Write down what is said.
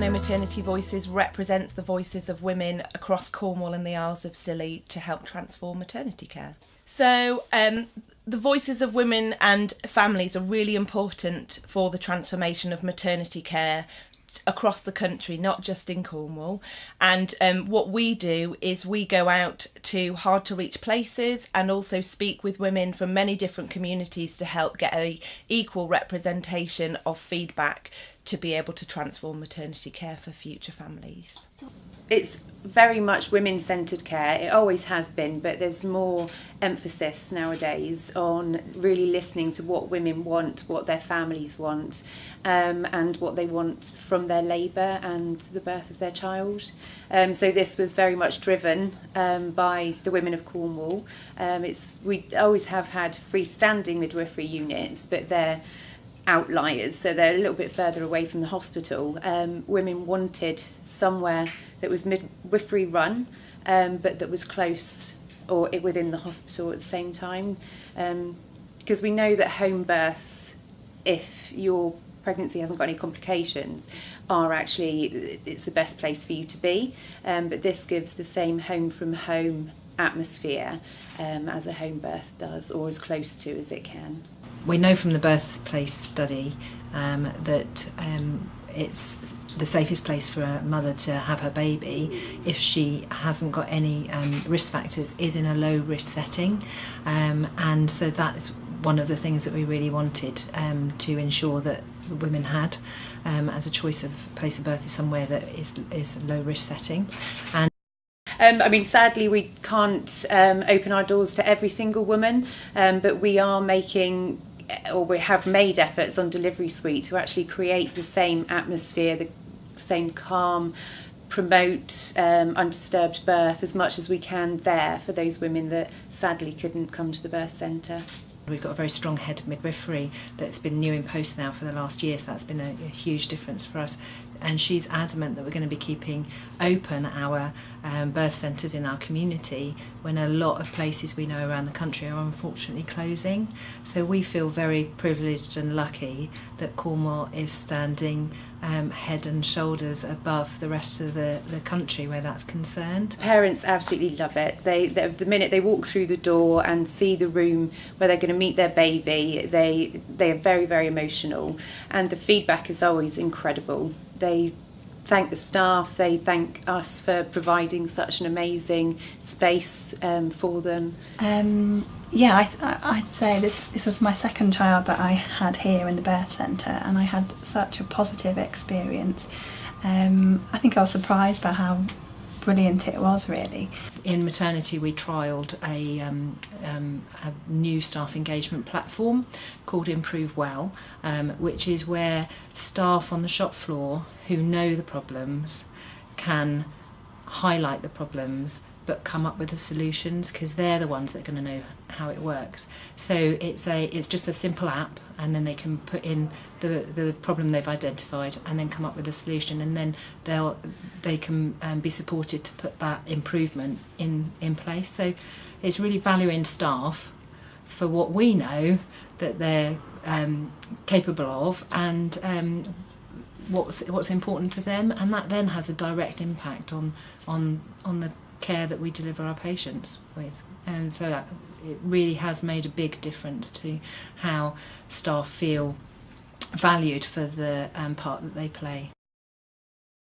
Kernow Maternity Voices represents the voices of women across Cornwall and the Isles of Scilly to help transform maternity care. So the voices of women and families are really important for the transformation of maternity care across the country, not just in Cornwall. And what we do is we go out to hard to reach places and also speak with women from many different communities to help get a equal representation of feedback to be able to transform maternity care for future families. It's very much women-centred care. It always has been, but there's more emphasis nowadays on really listening to what women want, what their families want, and what they want from their labour and the birth of their child. So this was very much driven by the women of Cornwall. We always have had freestanding midwifery units, but they're outliers, so they're a little bit further away from the hospital. Women wanted somewhere that was midwifery run, but that was close or within the hospital at the same time, because we know that home births, if your pregnancy hasn't got any complications, are actually, it's the best place for you to be, but this gives the same home from home atmosphere as a home birth does, or as close to as it can. We know from the birthplace study that it's the safest place for a mother to have her baby if she hasn't got any risk factors is in a low risk setting, and so that's one of the things that we really wanted to ensure that women had as a choice of place of birth is somewhere that is a low risk setting. And sadly we can't open our doors to every single woman, but we are making, or we have made efforts on Delivery Suite to actually create the same atmosphere, the same calm, promote undisturbed birth as much as we can there for those women that sadly couldn't come to the birth centre. We've got a very strong head of midwifery that's been new in post now for the last year, so that's been a huge difference for us. And she's adamant that we're going to be keeping open our birth centres in our community when a lot of places we know around the country are unfortunately closing. So we feel very privileged and lucky that Cornwall is standing head and shoulders above the rest of the country where that's concerned. Parents absolutely love it. The minute they walk through the door and see the room where they're going to meet their baby, they are very, very emotional, and the feedback is always incredible. They thank the staff, they thank us for providing such an amazing space for them. I'd say this was my second child that I had here in the birth centre, and I had such a positive experience. I think I was surprised by how brilliant it was, really. In maternity we trialled a new staff engagement platform called Improve Well, which is where staff on the shop floor who know the problems can highlight the problems but come up with the solutions, because they're the ones that are going to know how it works. So it's just a simple app, and then they can put in the problem they've identified and then come up with a solution, and then they can be supported to put that improvement in place. So it's really valuing staff for what we know that they're capable of, and what's important to them, and that then has a direct impact on the care that we deliver our patients with. And so that it really has made a big difference to how staff feel valued for the part that they play.